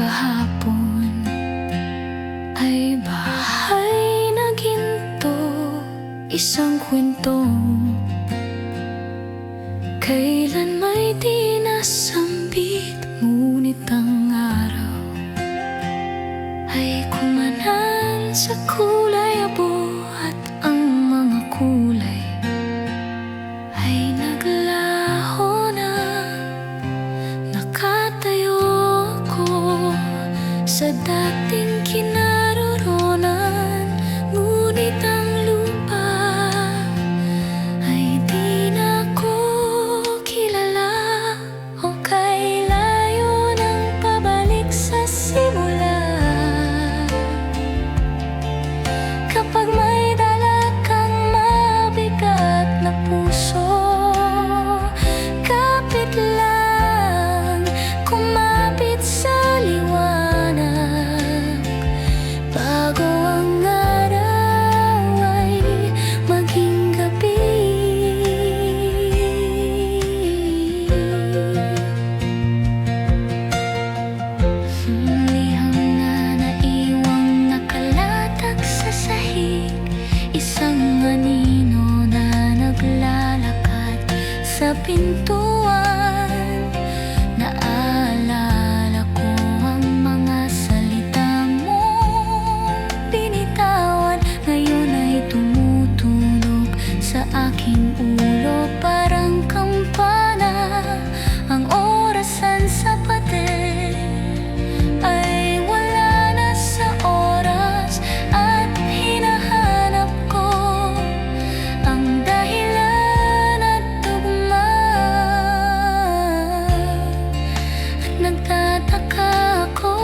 kahapon ay bahay na ginto, isang kwentong kailan may di nasambit. Ngunit ang araw ay kumanan sa kulay abo, at ang mga kulay ay naglaho na. Nakatayo ako sa dating kinaroroonan, ngunit ang lupa ay di na ko kilala. O kay layo ng pabalik sa simula. Kapag may dala kang mabigat na puso, kapit lang, kumapit sa liwanag, bago ang araw ay maging gabi. Liham na naiwang nakalatag sa sahig, isang anino na naglalakad sa pintuan. Naalala ko ang mga salita mong binitawan, ngayon ay tumutunog sa aking ulo parang kampana. Ang orasan sa pader ay wala na sa oras, at hinahanap ko ang dahilan at tugma. At nagtataka ako,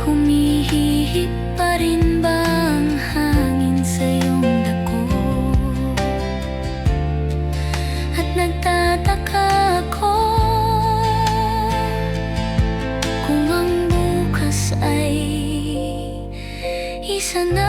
humihihip pa rin ba ang hangin sa iyong dako? At nagtataka ako kung ang bukas ay isa na.